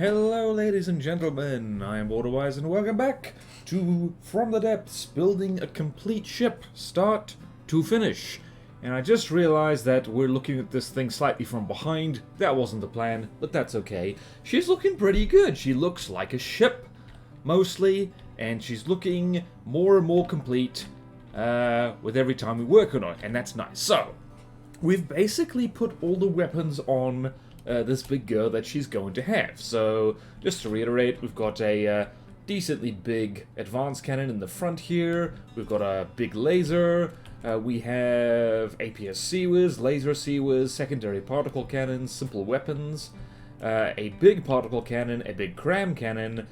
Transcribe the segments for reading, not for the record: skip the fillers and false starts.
Hello ladies and gentlemen, I am BorderWise and welcome back to From the Depths, building a complete ship, start to finish. And I just realized that we're looking at this thing slightly from behind. That wasn't the plan, but that's okay. She's looking pretty good. She looks like a ship, mostly, and she's looking more and more complete with every time we work on it, and that's nice. So, we've basically put all the weapons on this big girl that she's going to have. So, just to reiterate, we've got a decently big advanced cannon in the front here. We've got a big laser. We have APS Sea-Whiz, laser Sea-Whiz, secondary particle cannons, simple weapons, a big particle cannon, a big cram cannon,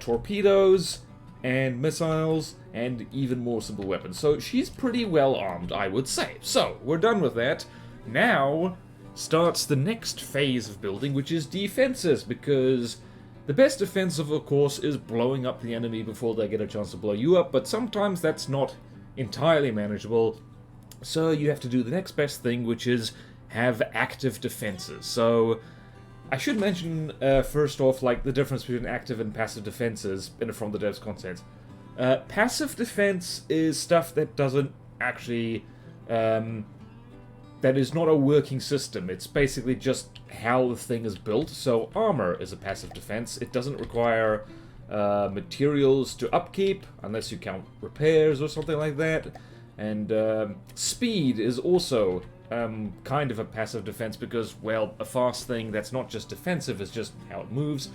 torpedoes, and missiles, and even more simple weapons. So she's pretty well armed, I would say. So, we're done with that. Now starts the next phase of building, which is defenses, because the best defensive, of course, is blowing up the enemy before they get a chance to blow you up, but sometimes that's not entirely manageable, so you have to do the next best thing, which is have active defenses. So I should mention first off, like, the difference between active and passive defenses in a From the Depths content. Passive defense is stuff that doesn't actually that is not a working system. It's basically just how the thing is built. So armor is a passive defense. It doesn't require materials to upkeep, unless you count repairs or something like that. And speed is also kind of a passive defense because, well, a fast thing that's not just defensive, is just how it moves.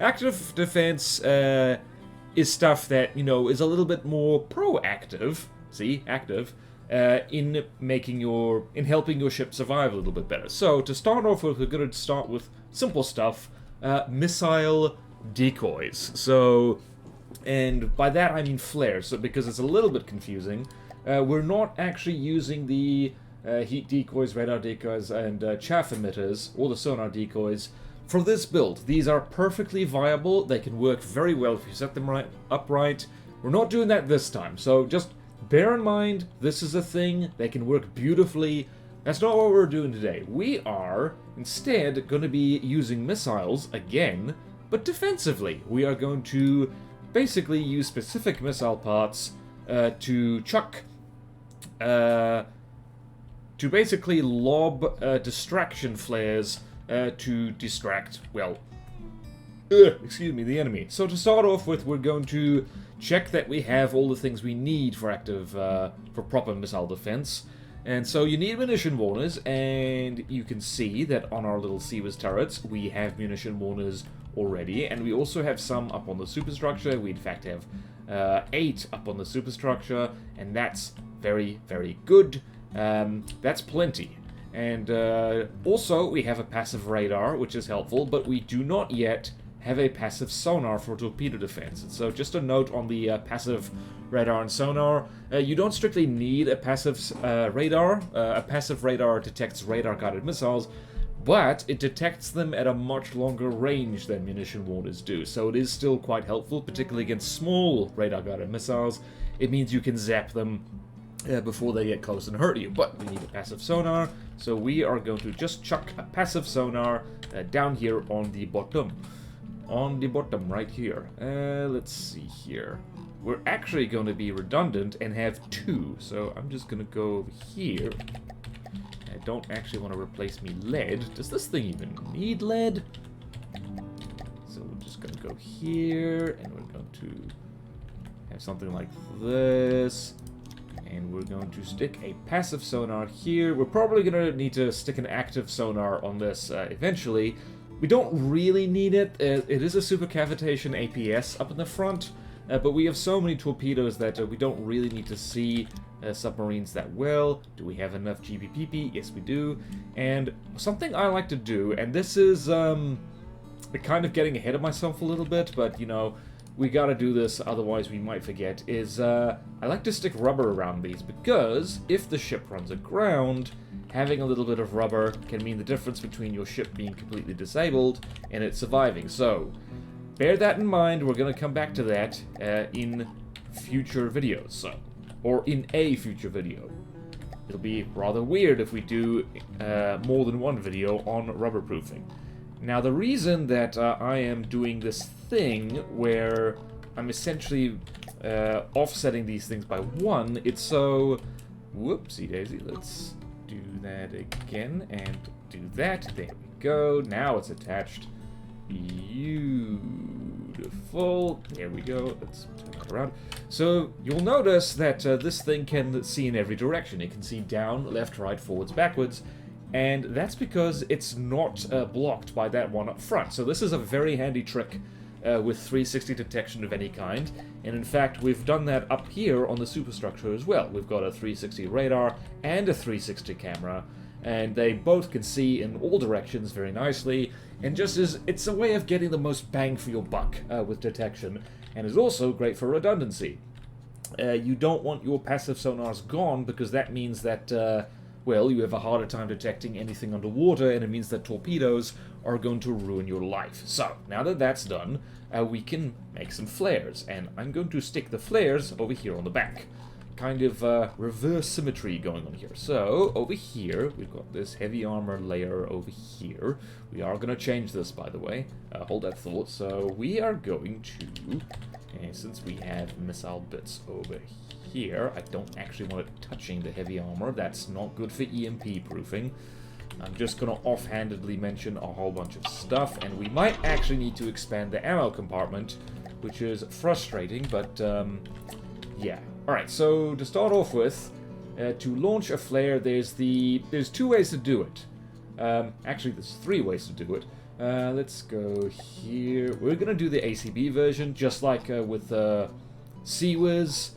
Active defense is stuff that, you know, is a little bit more proactive, see, active, in helping your ship survive a little bit better. So, to start off with, we're going to start with simple stuff, missile decoys. So, and by that I mean flares, so because it's a little bit confusing, we're not actually using the heat decoys, radar decoys, and chaff emitters, or the sonar decoys, for this build. These are perfectly viable. They can work very well if you set them upright. We're not doing that this time, so just bear in mind, this is a thing. They can work beautifully. That's not what we're doing today. We are, instead, going to be using missiles, again, but defensively. We are going to basically use specific missile parts to chuck, to basically lob distraction flares to distract, well, excuse me, the enemy. So to start off with, we're going to check that we have all the things we need for for proper missile defense. And so you need munition warners, and you can see that on our little Sea-Whiz turrets, we have munition warners already, and we also have some up on the superstructure. We in fact have 8 up on the superstructure, and that's very, very good. That's plenty. And also we have a passive radar, which is helpful, but we do not yet have a passive sonar for torpedo defense. So just a note on the passive radar and sonar, you don't strictly need a passive radar. A passive radar detects radar-guided missiles, but it detects them at a much longer range than munition warners do, so it is still quite helpful, particularly against small radar-guided missiles. It means you can zap them before they get close and hurt you, but we need a passive sonar, so we are going to just chuck a passive sonar down here on the bottom. On the bottom, right here. Let's see here. We're actually going to be redundant and have 2, so I'm just going to go over here. I don't actually want to replace me lead. Does this thing even need lead? So we're just going to go here, and we're going to have something like this. And we're going to stick a passive sonar here. We're probably going to need to stick an active sonar on this eventually. We don't really need it. It is a supercavitation APS up in the front, but we have so many torpedoes that we don't really need to see submarines that well. Do we have enough GPPP? Yes, we do. And something I like to do, and this is kind of getting ahead of myself a little bit, but, you know, we gotta do this, otherwise we might forget, is I like to stick rubber around these, because if the ship runs aground, having a little bit of rubber can mean the difference between your ship being completely disabled and it surviving. So, bear that in mind. We're gonna come back to that in future videos, so, or in a future video. It'll be rather weird if we do more than one video on rubber proofing. Now, the reason that I am doing this thing where I'm essentially offsetting these things by 1, it's so... Whoopsie daisy, let's do that again and do that. There we go. Now it's attached. Beautiful. There we go. Let's turn that around. So you'll notice that this thing can see in every direction. It can see down, left, right, forwards, backwards. And that's because it's not blocked by that one up front. So this is a very handy trick with 360 detection of any kind. And in fact, we've done that up here on the superstructure as well. We've got a 360 radar and a 360 camera. And they both can see in all directions very nicely. And just as it's a way of getting the most bang for your buck with detection. And is also great for redundancy. You don't want your passive sonars gone because that means that... well, you have a harder time detecting anything underwater, and it means that torpedoes are going to ruin your life. So, now that that's done, we can make some flares, and I'm going to stick the flares over here on the back. Kind of reverse symmetry going on here. So, over here, we've got this heavy armor layer over here. We are going to change this, by the way. Hold that thought. So, we are going to, since we have missile bits over here, I don't actually want it touching the heavy armor. That's not good for EMP proofing. I'm just going to offhandedly mention a whole bunch of stuff, and we might actually need to expand the ammo compartment, which is frustrating, but yeah. Alright, so to start off with, to launch a flare, there's 2 ways to do it. Actually, there's 3 ways to do it. Let's go here. We're going to do the ACB version, just like with CWIS.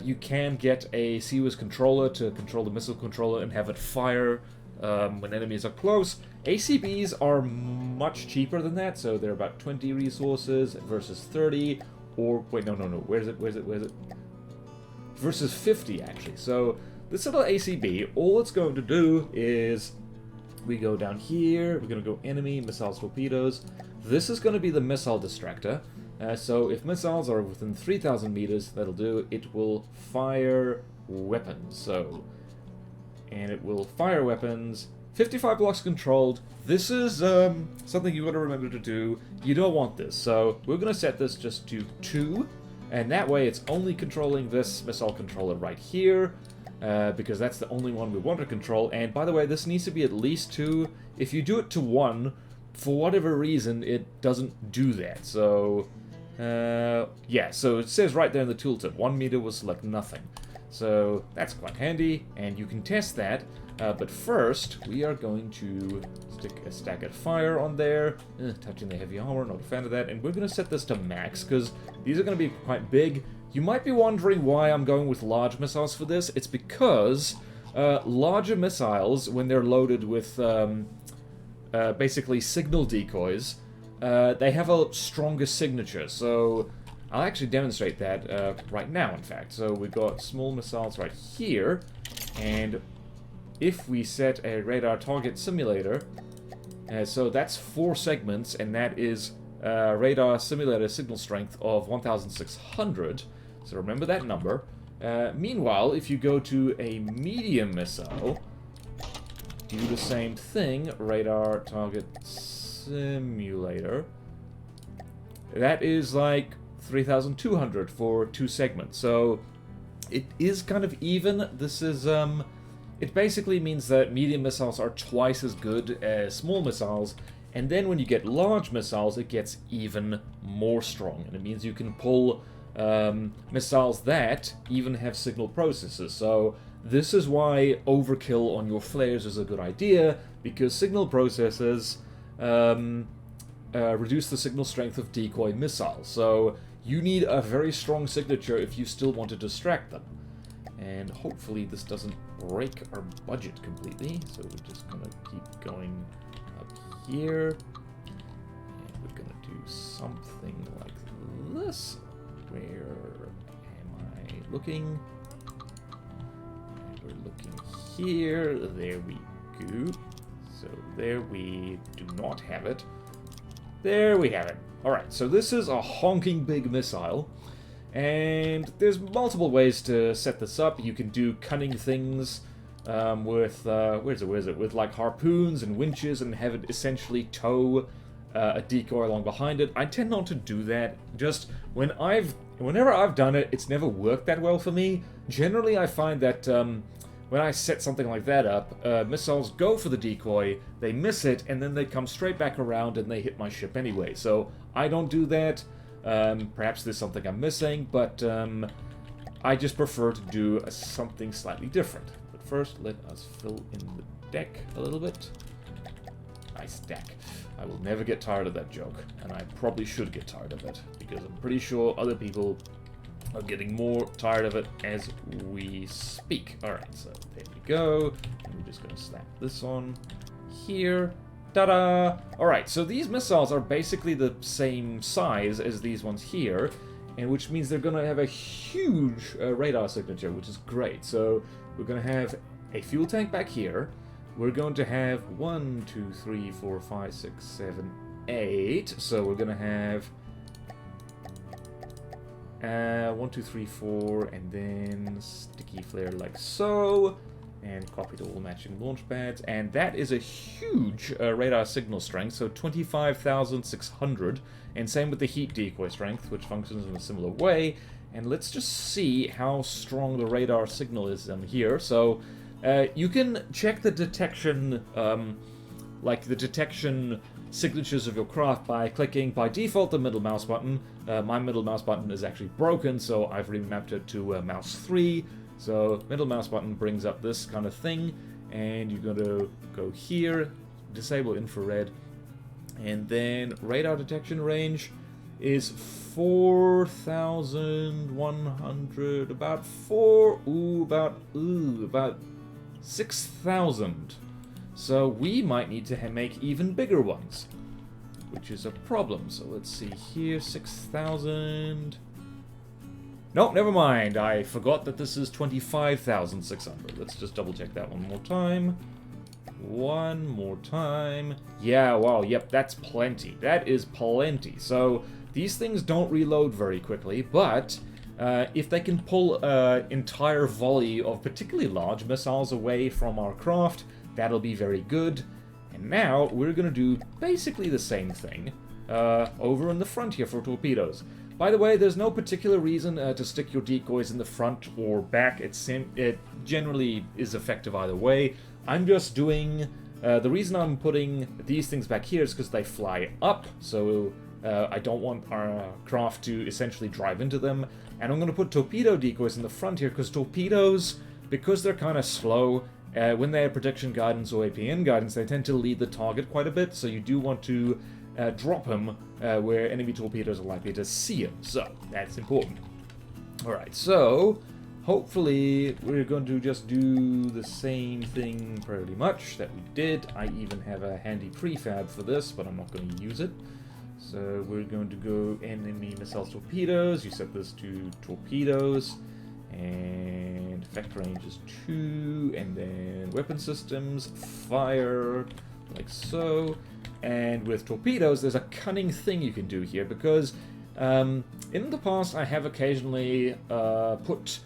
You can get a CWIS controller to control the missile controller and have it fire when enemies are close. ACBs are much cheaper than that, so they're about 20 resources versus 30, or, wait, no, where's it? Versus 50, actually. So, this little ACB, all it's going to do is, we go down here, we're going to go enemy, missiles, torpedoes. This is going to be the missile distractor. So if missiles are within 3,000 meters, that'll do. It will fire weapons. So, and it will fire weapons. 55 blocks controlled. This is something you got to remember to do. You don't want this. So we're going to set this just to 2. And that way it's only controlling this missile controller right here. Because that's the only one we want to control. And by the way, this needs to be at least 2. If you do it to 1, for whatever reason, it doesn't do that. So... yeah, so it says right there in the tooltip, 1 meter will select nothing. So that's quite handy, and you can test that. But first, we are going to stick a stack of fire on there, touching the heavy armor, not a fan of that, and we're going to set this to max, because these are going to be quite big. You might be wondering why I'm going with large missiles for this. It's because larger missiles, when they're loaded with basically signal decoys, they have a stronger signature, so I'll actually demonstrate that right now, in fact. So we've got small missiles right here, and if we set a radar target simulator, so that's 4 segments, and that is radar simulator signal strength of 1,600, so remember that number. Meanwhile, if you go to a medium missile, do the same thing, radar target simulator. That is like 3,200 for 2 segments. So it is kind of even. This is it basically means that medium missiles are twice as good as small missiles, and then when you get large missiles, it gets even more strong, and it means you can pull missiles that even have signal processors. So this is why overkill on your flares is a good idea, because signal processors reduce the signal strength of decoy missiles. So you need a very strong signature if you still want to distract them. And hopefully this doesn't break our budget completely. So we're just going to keep going up here. And we're going to do something like this. Where am I looking? And we're looking here. There we go. So there we do not have it. There we have it. Alright, so this is a honking big missile. And there's multiple ways to set this up. You can do cunning things where is it? With like harpoons and winches, and have it essentially tow a decoy along behind it. I tend not to do that. Just whenever I've done it, it's never worked that well for me. Generally, I find that when I set something like that up, missiles go for the decoy, they miss it, and then they come straight back around and they hit my ship anyway. So I don't do that. Perhaps there's something I'm missing, but I just prefer to do something slightly different. But first, let us fill in the deck a little bit. Nice deck. I will never get tired of that joke, and I probably should get tired of it, because I'm pretty sure other people are getting more tired of it as we speak. Alright, so there we go. And we're just going to slap this on here. Ta-da! Alright, so these missiles are basically the same size as these ones here, and which means they're going to have a huge radar signature, which is great. So we're going to have a fuel tank back here. We're going to have 1, 2, 3, 4, 5, 6, 7, 8. So we're going to have 1, 2, 3, 4, and then sticky flare like so. And copy to all matching launch pads. And that is a huge radar signal strength, so 25,600. And same with the heat decoy strength, which functions in a similar way. And let's just see how strong the radar signal is here. So you can check the detection, like the detection signatures of your craft by clicking, by default, the middle mouse button. My middle mouse button is actually broken, so I've remapped it to mouse 3. So middle mouse button brings up this kind of thing, and you're going to go here, disable infrared, and then radar detection range is 4,100, about 6,000. So we might need to make even bigger ones, which is a problem. So let's see here, 6,000. No, never mind. I forgot that this is 25,600. Let's just double check that one more time. One more time. Yeah, wow, yep, that's plenty. That is plenty. So these things don't reload very quickly, but if they can pull an entire volley of particularly large missiles away from our craft, that'll be very good. And now we're going to do basically the same thing over in the front here for torpedoes. By the way, there's no particular reason to stick your decoys in the front or back. It generally is effective either way. I'm just doing... the reason I'm putting these things back here is because they fly up, so I don't want our craft to essentially drive into them. And I'm going to put torpedo decoys in the front here, because torpedoes, because they're kind of slow, when they have prediction guidance or APN guidance, they tend to lead the target quite a bit, so you do want to drop them where enemy torpedoes are likely to see them. So, that's important. Alright, so hopefully we're going to just do the same thing pretty much that we did. I even have a handy prefab for this, but I'm not going to use it. So we're going to go enemy missiles torpedoes. You set this to torpedoes. And effect range is 2. And then weapon systems, fire, like so. And with torpedoes, there's a cunning thing you can do here, because in the past I have occasionally put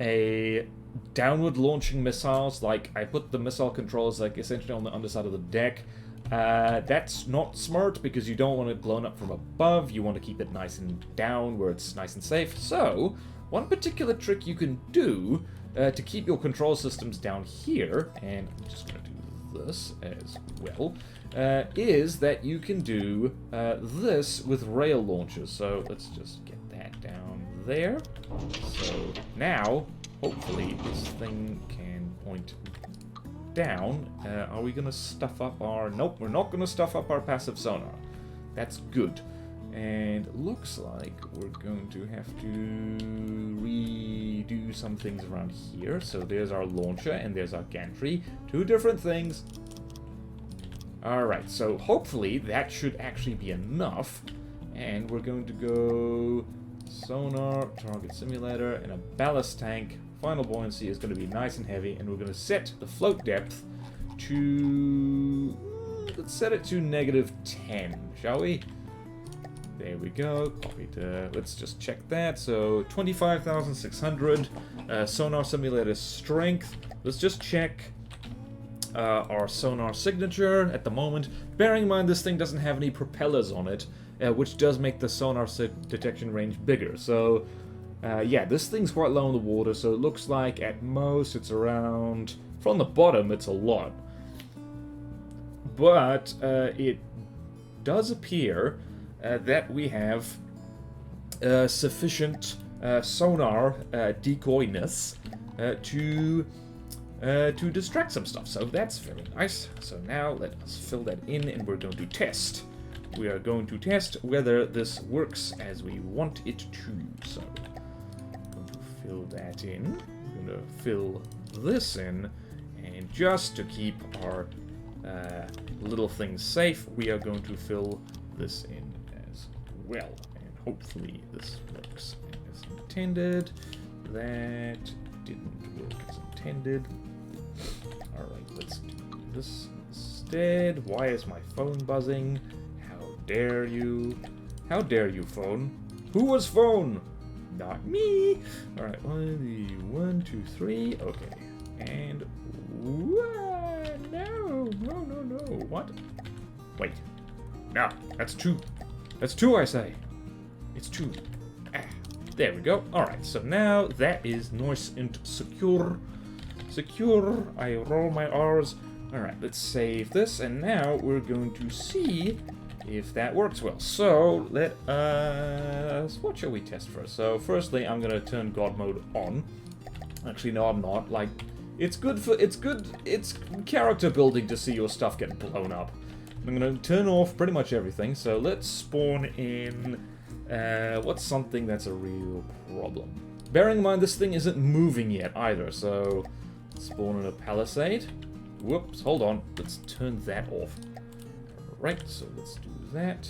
a downward launching missiles, like I put the missile controls like essentially on the underside of the deck. That's not smart, because you don't want it blown up from above. You want to keep it nice and down where it's nice and safe. So one particular trick you can do to keep your control systems down here, and I'm just going to do this as well, is that you can do this with rail launchers. So let's just get that down there. So now, hopefully, this thing can point down. Are we going to stuff up our... Nope, we're not going to stuff up our passive sonar. That's good. And looks like we're going to have to redo some things around here. So there's our launcher and there's our gantry. Two different things. Alright, so hopefully that should actually be enough. And we're going to go sonar, target simulator, and a ballast tank. Final buoyancy is going to be nice and heavy, and we're going to set the float depth to... let's set it to -10, shall we? There we go. Copied. Let's just check that. So 25,600 sonar simulator strength. Let's just check our sonar signature at the moment. Bearing in mind this thing doesn't have any propellers on it, which does make the sonar detection range bigger. So yeah, this thing's quite low in the water. So it looks like at most it's around, from the bottom it's a lot. But it does appear that we have sufficient sonar decoyness to distract some stuff. So that's very nice. So now let us fill that in and we're going to test. We are going to test whether this works as we want it to. So I'm going to fill that in. I'm going to fill this in. And just to keep our little things safe, we are going to fill this in as well. And hopefully this works as intended. That didn't work as intended. Alright, let's do this instead. Why is my phone buzzing? How dare you? How dare you, phone? Who was phone? Not me! Alright, 1, 2, 3. Okay. And... No. What? Wait. No, that's 2. That's 2, I say. It's 2. Ah, there we go. Alright, so now that is nice and secure. Secure. I roll my R's. Alright, let's save this, and now we're going to see if that works well. So, let us... What shall we test first? So, firstly, I'm going to turn God mode on. Actually, no, I'm not. Like, it's good for... It's character building to see your stuff get blown up. I'm going to turn off pretty much everything. So, let's spawn in... what's something that's a real problem? Bearing in mind, this thing isn't moving yet either, so... Spawn in a palisade. Whoops, hold on. Let's turn that off. Right, so let's do that.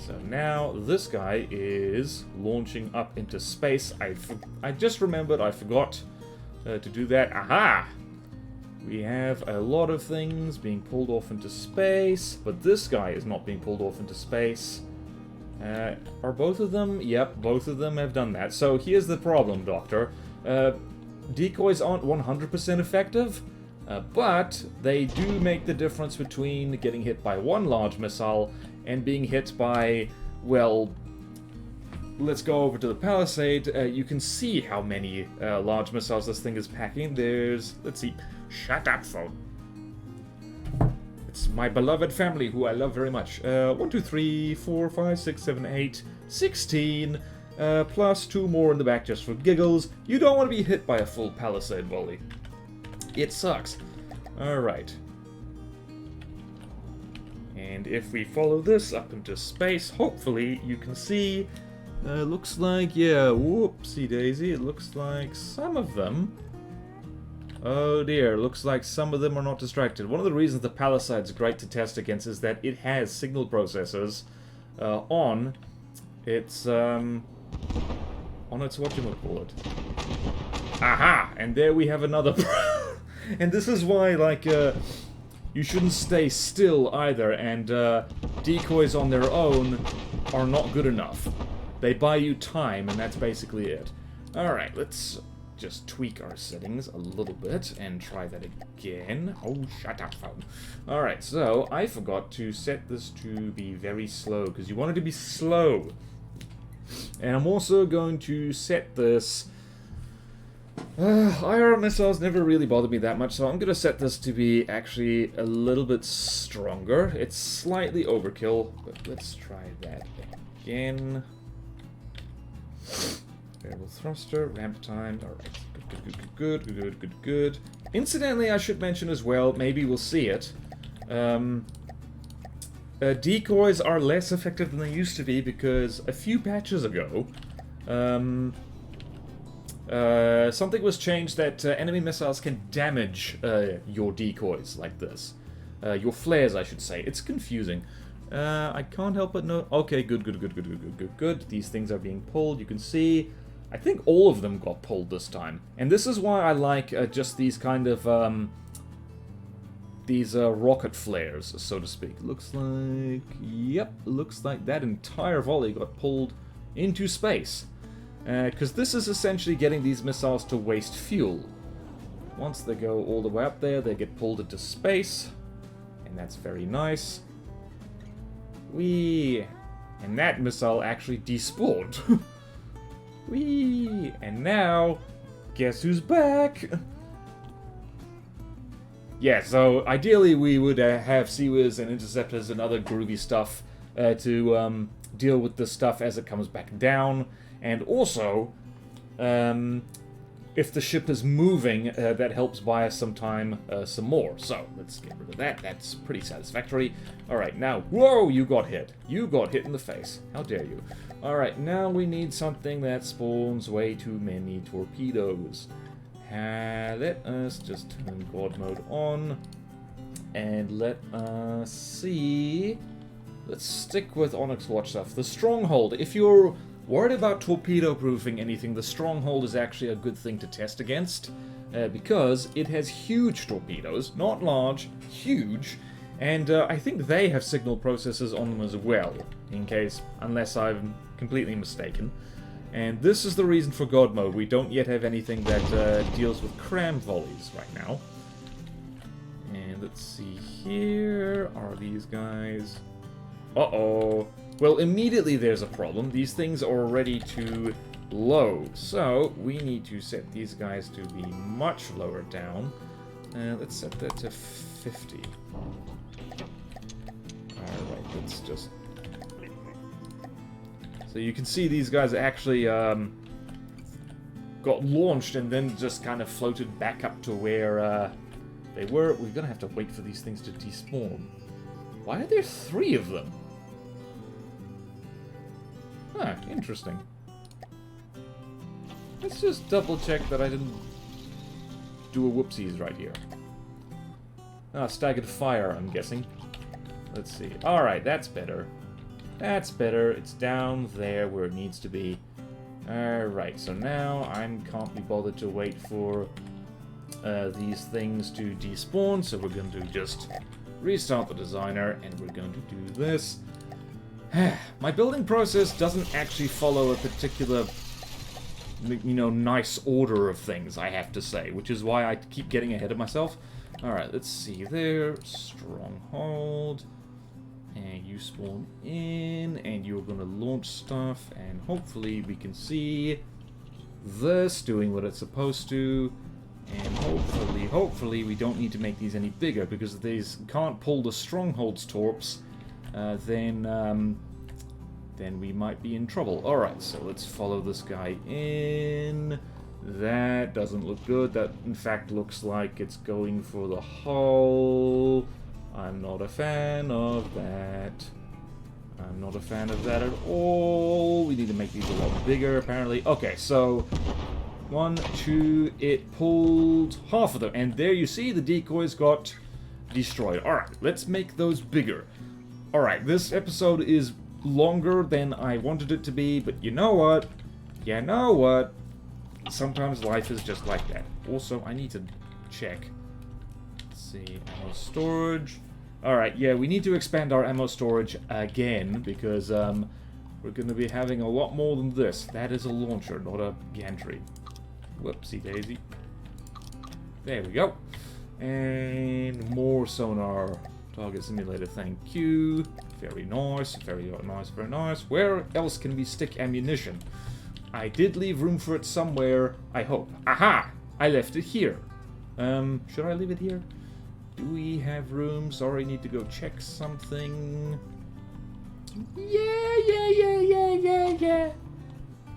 So now this guy is launching up into space. I just remembered I forgot to do that. Aha! We have a lot of things being pulled off into space, but this guy is not being pulled off into space. Are both of them? Yep, both of them have done that. So here's the problem, Doctor. Decoys aren't 100% effective, but they do make the difference between getting hit by one large missile and being hit by, well, let's go over to the palisade. You can see how many large missiles this thing is packing. There's, let's see, shut up, phone. It's my beloved family, who I love very much. 1, 2, 3, 4, 5, 6, 7, 8, 16, plus 2 more in the back just for giggles. You don't want to be hit by a full palisade volley. It sucks. Alright. And if we follow this up into space, hopefully you can see, looks like, yeah, whoopsie daisy, it looks like some of them. Oh dear, looks like some of them are not distracted. One of the reasons the Paliside's great to test against is that it has signal processors on its whatchamacallit. Aha! And there we have another and this is why, like, you shouldn't stay still either, and decoys on their own are not good enough. They buy you time, and that's basically it. Alright, let's just tweak our settings a little bit and try that again. Oh, shut up, phone. Alright, so I forgot to set this to be very slow, because you want it to be slow. And I'm also going to set this... IR missiles never really bothered me that much, so I'm going to set this to be actually a little bit stronger. It's slightly overkill, but let's try that again. Variable thruster, ramp time. Alright, good. Incidentally, I should mention as well, maybe we'll see it. Decoys are less effective than they used to be because a few patches ago, something was changed that enemy missiles can damage your decoys like this. Your flares, I should say. It's confusing. I can't help but know... Okay, good. These things are being pulled. You can see... I think all of them got pulled this time. And this is why I like just these kind of... these rocket flares, so to speak. Looks like... Yep, looks like that entire volley got pulled into space. Because this is essentially getting these missiles to waste fuel. Once they go all the way up there, they get pulled into space. And that's very nice. Whee! And that missile actually despawned. Whee! And now, guess who's back? Yeah, so ideally we would have Seawiz and Interceptors and other groovy stuff to deal with this stuff as it comes back down. And also, if the ship is moving, that helps buy us some time, some more. So, let's get rid of that. That's pretty satisfactory. Alright, now, whoa, you got hit. You got hit in the face. How dare you. Alright, now we need something that spawns way too many torpedoes. Let us just turn God mode on. And let us see. Let's stick with Onyx Watch stuff. The Stronghold. If you're worried about torpedo-proofing anything, the Stronghold is actually a good thing to test against. Because it has huge torpedoes. Not large, huge. And I think they have signal processors on them as well. In case, unless I'm completely mistaken. And this is the reason for God mode. We don't yet have anything that deals with cram volleys right now. And let's see here. Are these guys... Uh-oh. Well, immediately there's a problem. These things are already too low. So, we need to set these guys to be much lower down. Let's set that to 50. Alright, let's just... So you can see these guys actually got launched and then just kind of floated back up to where they were. We're going to have to wait for these things to despawn. Why are there 3 of them? Huh, interesting. Let's just double check that I didn't do a whoopsies right here. Ah, staggered fire, I'm guessing. Let's see. Alright, that's better. That's better. It's down there where it needs to be. Alright, so now I can't be bothered to wait for these things to despawn, so we're going to just restart the designer, and we're going to do this. My building process doesn't actually follow a particular, you know, nice order of things, I have to say, which is why I keep getting ahead of myself. Alright, let's see there. Stronghold. And you spawn in, and you're gonna launch stuff, and hopefully we can see this doing what it's supposed to. And hopefully we don't need to make these any bigger, because if these can't pull the Stronghold's torps, then we might be in trouble. Alright, so let's follow this guy in. That doesn't look good. That, in fact, looks like it's going for the hull. I'm not a fan of that. I'm not a fan of that at all. We need to make these a lot bigger, apparently. Okay, so 1, 2, it pulled half of them. And there you see the decoys got destroyed. Alright, let's make those bigger. Alright, this episode is longer than I wanted it to be, but you know what? You know what? Sometimes life is just like that. Also, I need to check. Let's see, ammo storage. Alright, yeah, we need to expand our ammo storage again, because we're going to be having a lot more than this. That is a launcher, not a gantry. Whoopsie daisy. There we go. And more sonar. Target simulator, thank you. Very nice, very nice, very nice. Where else can we stick ammunition? I did leave room for it somewhere, I hope. Aha! I left it here. Should I leave it here? Do we have room? Sorry, need to go check something. Yeah.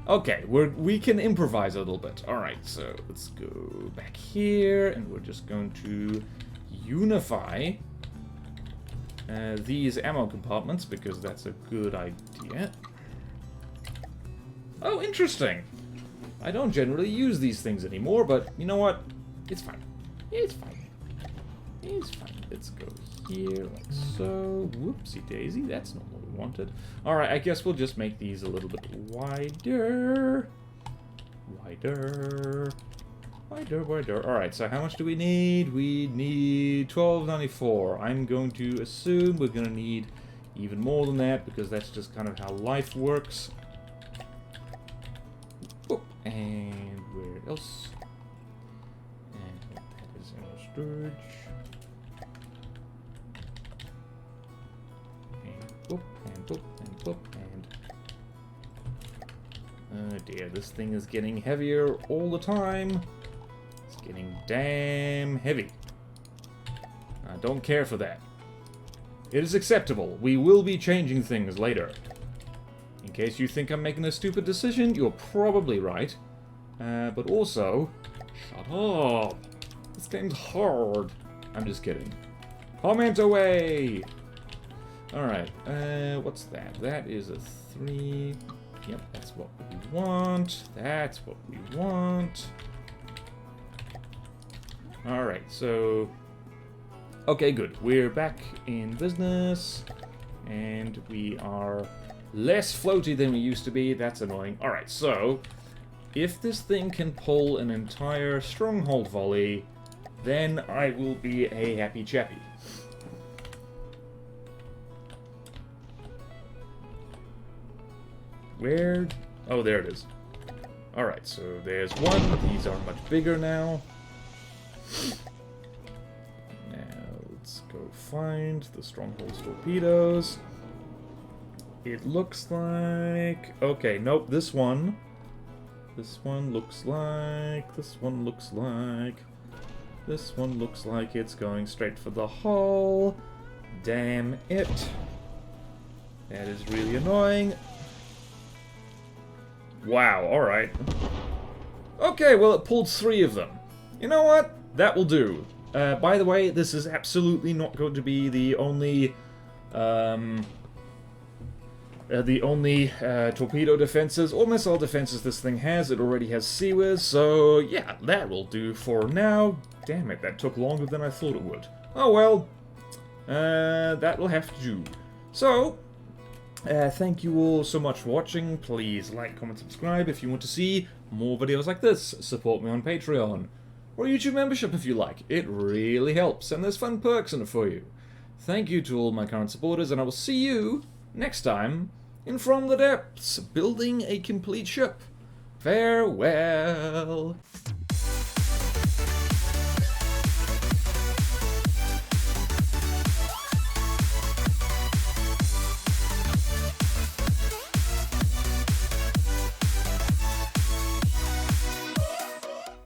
Okay, we can improvise a little bit. Alright, so let's go back here, and we're just going to unify these ammo compartments, because that's a good idea. Oh, interesting. I don't generally use these things anymore, but you know what? It's fine. It's fine. It's fine. Let's go here, like so. Whoopsie daisy, that's not what we wanted. Alright, I guess we'll just make these a little bit wider. Wider. Wider. Alright, so how much do we need? We need 1294. I'm going to assume we're going to need even more than that, because that's just kind of how life works. Oh, and where else? And that is in our storage. And boop, and boop, and boop, and... Oh dear, this thing is getting heavier all the time. It's getting damn heavy. I don't care for that. It is acceptable. We will be changing things later. In case you think I'm making a stupid decision, you're probably right. But also... Shut up! This game's hard. I'm just kidding. Comment away! Alright, what's that? That is a 3... Yep, that's what we want. That's what we want. Alright, so... Okay, good. We're back in business. And we are less floaty than we used to be. That's annoying. Alright, so... If this thing can pull an entire stronghold volley, then I will be a happy chappy. Where? Oh, there it is. Alright, so there's one. These are much bigger now. Now, let's go find the Stronghold's torpedoes. It looks like... Okay, nope, this one. This one looks like... This one looks like... This one looks like it's going straight for the hull. Damn it. That is really annoying. Wow, alright. Okay, well it pulled 3 of them. You know what? That will do. By the way, this is absolutely not going to be the only... torpedo defenses or missile defenses this thing has. It already has Seawiz, so yeah, that will do for now. Damn it, that took longer than I thought it would. Oh well, that will have to do. So, thank you all so much for watching. Please like, comment, subscribe if you want to see more videos like this. Support me on Patreon or YouTube membership if you like. It really helps, and there's fun perks in it for you. Thank you to all my current supporters, and I will see you next time in From the Depths, building a complete ship. Farewell.